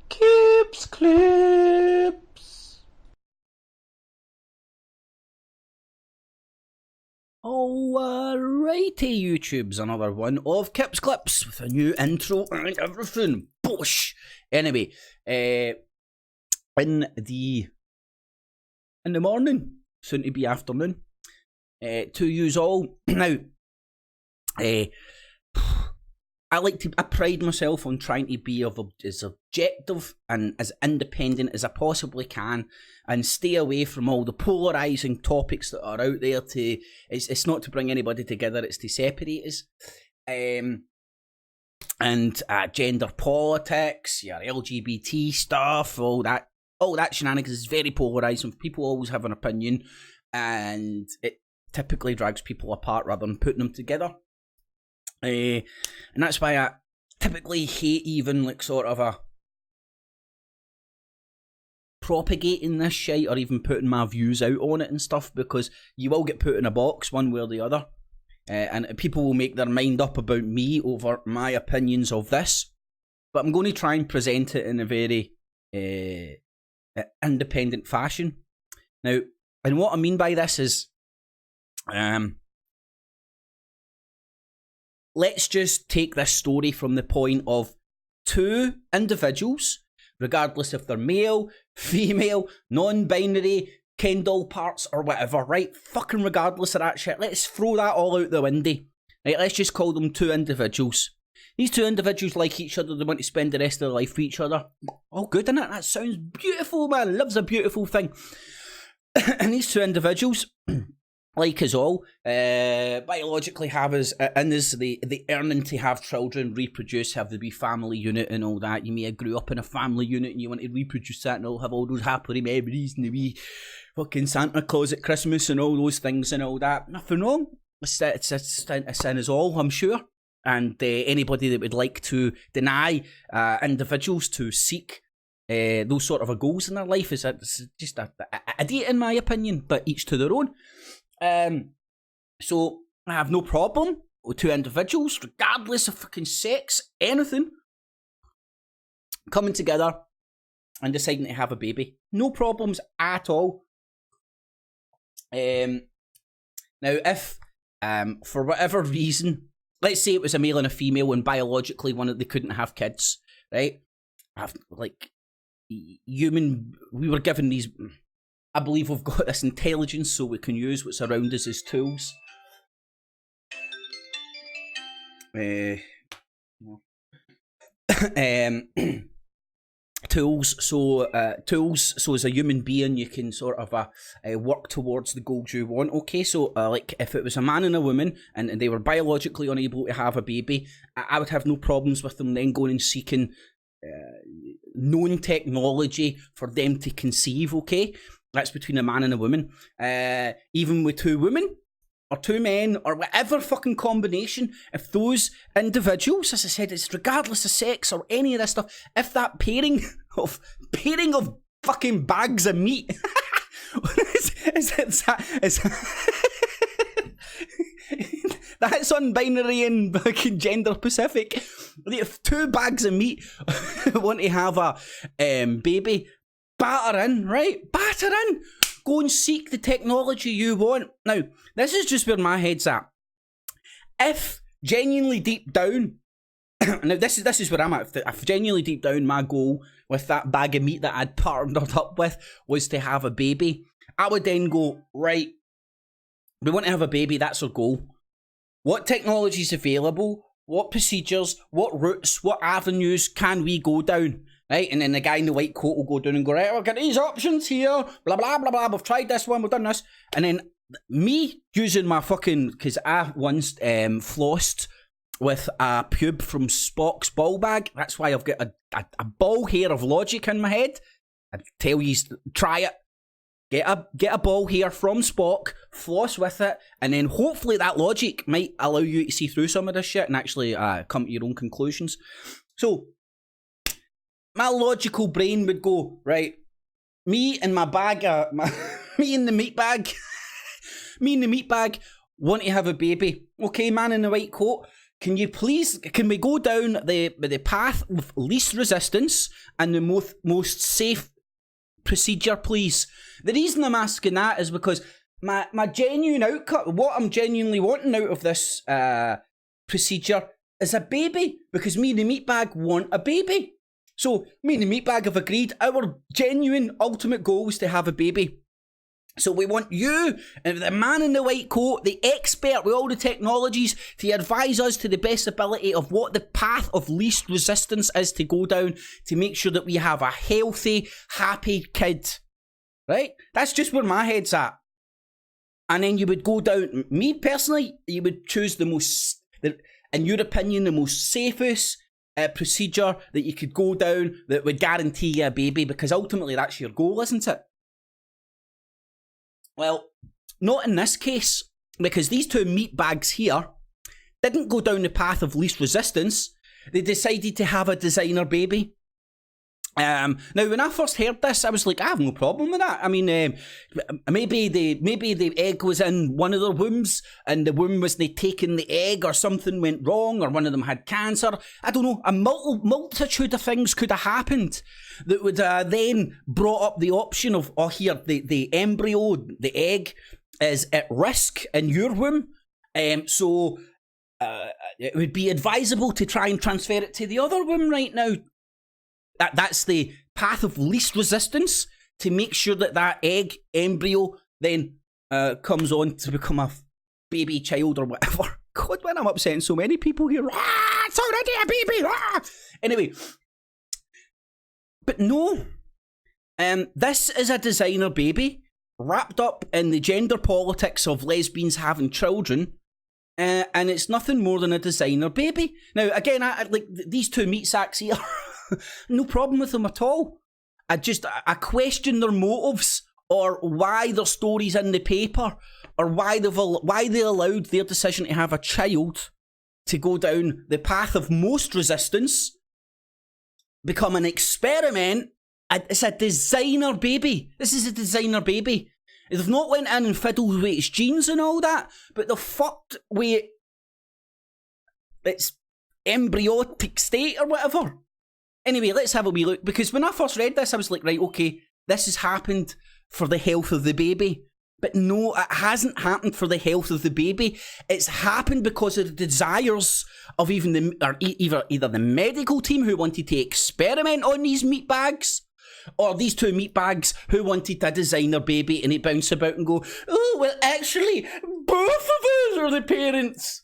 Clips, clips. Alrighty, YouTube's another one of Kips Clips with a new intro and everything. Bosh. Anyway, in the morning, soon to be afternoon, to use all now. I pride myself on trying to be as objective and as independent as I possibly can, and stay away from all the polarising topics that are out there. It's not to bring anybody together; it's to separate us. And gender politics, your LGBT stuff, all that shenanigans is very polarising. People always have an opinion, and it typically drags people apart rather than putting them together. And that's why I typically hate even like sort of a propagating this shit or even putting my views out on it and stuff, because you will get put in a box one way or the other, and people will make their mind up about me over my opinions of this. But I'm going to try and present it in a very independent fashion. Now, and what I mean by this is, let's just take this story from the point of two individuals, regardless if they're male, female, non-binary, Kendall parts or whatever, right? Fucking regardless of that shit. Let's throw that all out the window. Right, let's just call them two individuals. These two individuals like each other, they want to spend the rest of their life with each other. All good, innit? That sounds beautiful, man. Love's a beautiful thing. And these two individuals, like us all, biologically have us in us the earning to have children, reproduce, have the wee family unit and all that. You may have grew up in a family unit and you want to reproduce that and all have all those happy memories and the wee fucking Santa Claus at Christmas and all those things and all that. Nothing wrong. It's a sin is all, I'm sure. And anybody that would like to deny individuals to seek those sort of goals in their life is just a idiot in my opinion, but each to their own. So I have no problem with two individuals, regardless of fucking sex, anything, coming together and deciding to have a baby. No problems at all. Now, if for whatever reason, let's say it was a male and a female, and biologically they couldn't have kids, right? We were given these. I believe we've got this intelligence so we can use what's around us as tools. Tools. So as a human being, you can sort of work towards the goals you want. Okay, so like if it was a man and a woman and they were biologically unable to have a baby, I would have no problems with them then going and seeking known technology for them to conceive. Okay. That's between a man and a woman. Even with two women, or two men, or whatever fucking combination, if those individuals, as I said, it's regardless of sex or any of this stuff, if that pairing of fucking bags of meat, that's unbinary and fucking gender specific. If two bags of meat want to have a baby, batter in, right? Batter in. Go and seek the technology you want. Now, this is just where my head's at. If genuinely deep down, now this is where I'm at. If genuinely deep down my goal with that bag of meat that I'd partnered up with was to have a baby, I would then go, right, we want to have a baby, that's our goal. What technology is available? What procedures? What routes? What avenues can we go down? Right, and then the guy in the white coat will go down and go, right, we've got these options here, blah, blah, blah, blah, we've tried this one, we've done this. And then me using my fucking, because I once flossed with a pube from Spock's ball bag. That's why I've got a ball hair of logic in my head. I tell you, try it. Get a ball hair from Spock, floss with it, and then hopefully that logic might allow you to see through some of this shit and actually come to your own conclusions. So, my logical brain would go, right, me and my bag, me and the meat bag want to have a baby. Okay, man in the white coat, can we go down the path of least resistance and the most safe procedure, please? The reason I'm asking that is because my genuine outcome, what I'm genuinely wanting out of this procedure is a baby, because me and the meatbag want a baby. So me and the meatbag have agreed our genuine ultimate goal is to have a baby. So we want you, the man in the white coat, the expert with all the technologies, to advise us to the best ability of what the path of least resistance is to go down to make sure that we have a healthy, happy kid. Right? That's just where my head's at. And then you would go down, me personally, you would choose in your opinion, the most safest procedure that you could go down that would guarantee you a baby, because ultimately that's your goal, isn't it? Well, not in this case, because these two meatbags here didn't go down the path of least resistance. They decided to have a designer baby. Now, when I first heard this, I was like, I have no problem with that. I mean, maybe the egg was in one of their wombs, and the womb wasn't taking the egg, or something went wrong, or one of them had cancer. I don't know. A multitude of things could have happened that would then brought up the option of, oh, here, the embryo, the egg, is at risk in your womb. So it would be advisable to try and transfer it to the other womb right now. That's the path of least resistance, to make sure that egg embryo then comes on to become a baby child or whatever. God, when I'm upsetting so many people here. It's already a baby. Anyway. But no. This is a designer baby wrapped up in the gender politics of lesbians having children. And it's nothing more than a designer baby. Now, again, I like these two meat sacks here. No problem with them at all. I question their motives, or why their story's in the paper, or why they allowed their decision to have a child to go down the path of most resistance, become an experiment. It's a designer baby. This is a designer baby. They've not went in and fiddled with its genes and all that, but they've fucked with its embryotic state or whatever. Anyway, let's have a wee look, because when I first read this, I was like, right, okay, this has happened for the health of the baby. But no, it hasn't happened for the health of the baby. It's happened because of the desires of either the medical team who wanted to experiment on these meatbags, or these two meatbags who wanted a designer baby and they bounce about and go, oh, well, actually, both of us are the parents.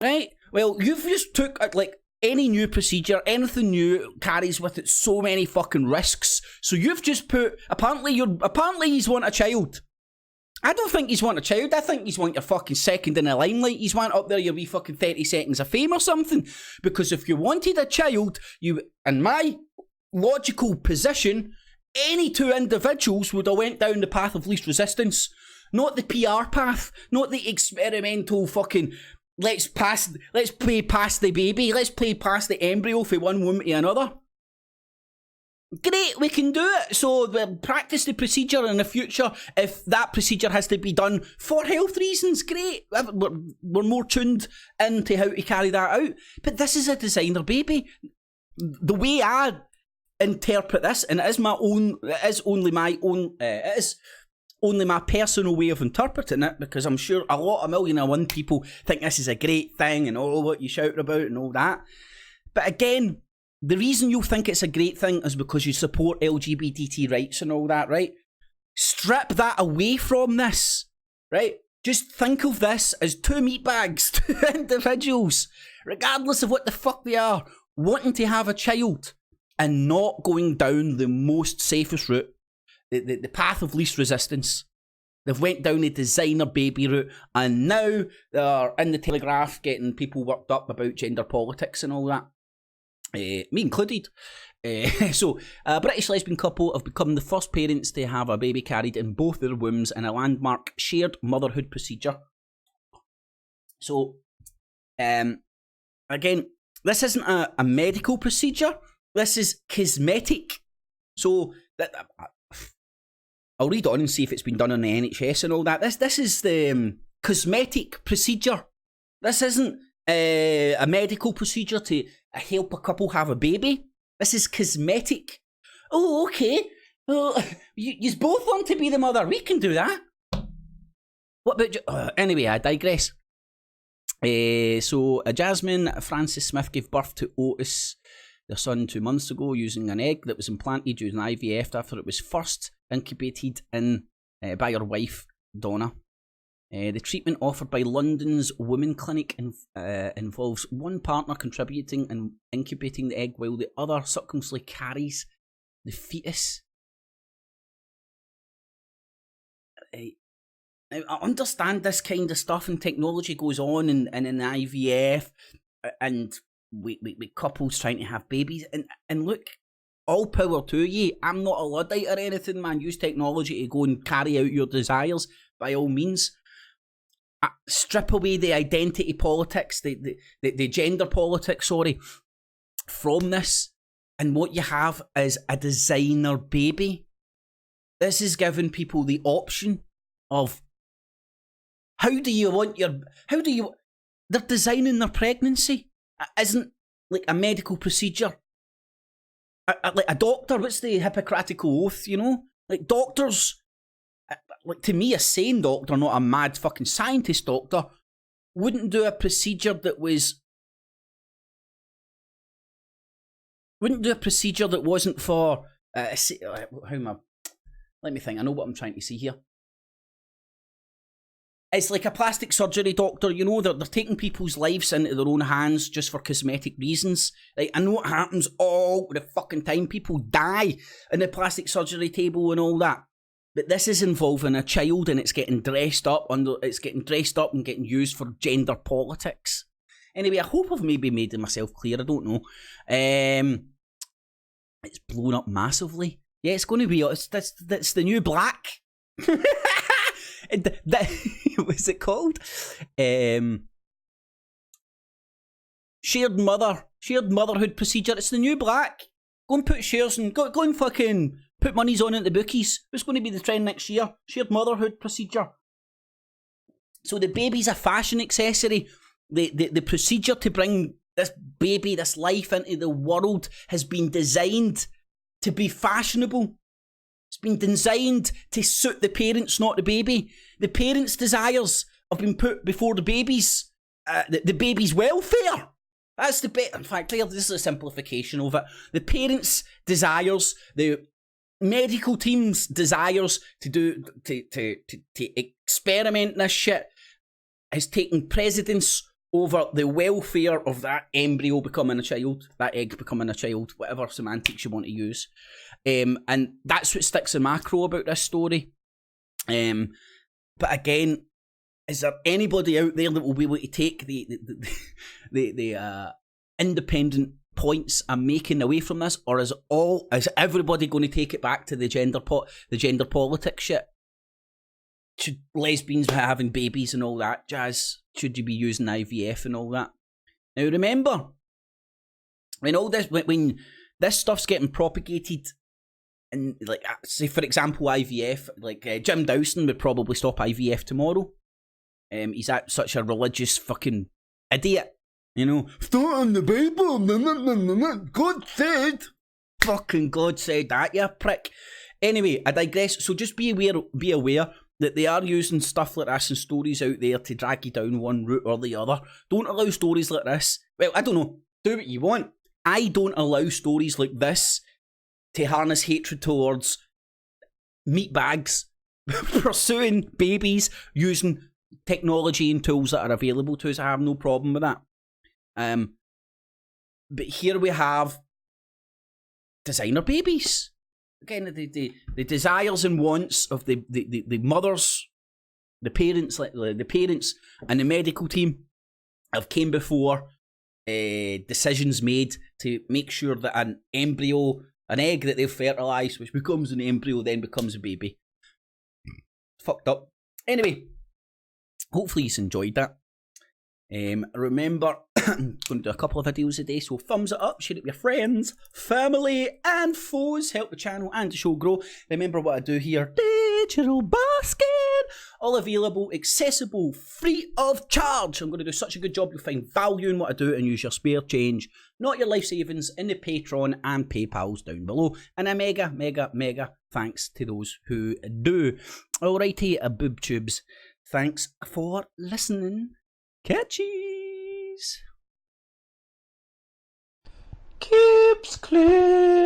Right? Well, you've just took, like, any new procedure, anything new carries with it so many fucking risks. So you've just put, apparently he's want a child. I don't think he's want a child. I think he's want your fucking second in the limelight. He's want up there your wee fucking 30 seconds of fame or something. Because if you wanted a child, you, in my logical position, any two individuals would have went down the path of least resistance. Not the PR path. Not the experimental fucking... Let's play past the baby. Let's play past the embryo from one womb to another. Great, we can do it. So we'll practice the procedure in the future. If that procedure has to be done for health reasons, great. We're more tuned into how to carry that out. But this is a designer baby. The way I interpret this, and it is only my personal way of interpreting it, because I'm sure a million and one people think this is a great thing and all what you shout about and all that. But again, the reason you'll think it's a great thing is because you support LGBT rights and all that, right? Strip that away from this, right? Just think of this as two meatbags, two individuals, regardless of what the fuck they are, wanting to have a child and not going down the most safest route. The path of least resistance. They've went down the designer baby route, and now they're in the Telegraph getting people worked up about gender politics and all that. Me included. So, a British lesbian couple have become the first parents to have a baby carried in both their wombs in a landmark shared motherhood procedure. So, again, this isn't a medical procedure. This is cosmetic. So, I'll read on and see if it's been done on the NHS and all that. This is the cosmetic procedure. This isn't a medical procedure to help a couple have a baby. This is cosmetic. Oh, okay. Well, you both want to be the mother. We can do that. What about... anyway, I digress. So, Jasmine Frances Smith gave birth to Otis, their son, 2 months ago, using an egg that was implanted using IVF after it was first incubated by her wife, Donna. The treatment offered by London's Women Clinic involves one partner contributing and incubating the egg while the other subconsciously carries the fetus. Now, I understand this kind of stuff and technology goes on in IVF and with couples trying to have babies. And look, all power to ye. I'm not a Luddite or anything, man. Use technology to go and carry out your desires, by all means. Strip away the identity politics, the gender politics, from this. And what you have is a designer baby. This is giving people the option of they're designing their pregnancy. It isn't like a medical procedure. Like a doctor, what's the Hippocratical oath, you know? Like doctors, like to me, a sane doctor, not a mad fucking scientist doctor, wouldn't do a procedure that wasn't for, let me think, I know what I'm trying to see here. It's like a plastic surgery doctor, you know, they're taking people's lives into their own hands just for cosmetic reasons. Like, I know it happens all the fucking time. People die in the plastic surgery table and all that. But this is involving a child and it's getting dressed up and getting used for gender politics. Anyway, I hope I've maybe made myself clear, I don't know. It's blown up massively. Yeah, it's going to be, it's the new black. What's it called? Shared motherhood procedure. It's the new black. Go and put shares and go and fucking put monies on it at the bookies. What's going to be the trend next year? Shared motherhood procedure. So the baby's a fashion accessory. The procedure to bring this baby, this life into the world has been designed to be fashionable. It's been designed to suit the parents, not the baby. The parents' desires have been put before the baby's welfare. That's the bit. In fact, this is a simplification of it. The parents' desires, the medical team's desires to experiment this shit has taken precedence over the welfare of that embryo becoming a child, that egg becoming a child, whatever semantics you want to use. And that's what sticks in my craw about this story. But again, is there anybody out there that will be able to take the independent points I'm making away from this, or is everybody going to take it back to the gender politics shit? Should lesbians be having babies and all that jazz? Should you be using IVF and all that? Now remember, when this stuff's getting propagated, and like say for example IVF, like Jim Dawson would probably stop IVF tomorrow. He's such a religious fucking idiot, you know. Start in the Bible, God said. Fucking God said that, you prick. Anyway, I digress. So just be aware that they are using stuff like this and stories out there to drag you down one route or the other. Don't allow stories like this. Well, I don't know. Do what you want. I don't allow stories like this to harness hatred towards meatbags pursuing babies using technology and tools that are available to us. I have no problem with that. But here we have designer babies. Again, the desires and wants of the mothers, the parents, and the medical team have came before decisions made to make sure that an embryo, an egg that they've fertilised, which becomes an embryo, then becomes a baby. Fucked up. Anyway, hopefully you enjoyed that. Remember, I'm going to do a couple of videos a day, so thumbs it up, share it with your friends, family, and foes. Help the channel and the show grow. Remember what I do here. Digital basket. all available, accessible, free of charge. I'm going to do such a good job, you'll find value in what I do and use your spare change, not your life savings, in the Patreon and PayPals down below. And a mega thanks to those who do. Alrighty, boob tubes. Thanks for listening. Catchies. Keeps clear.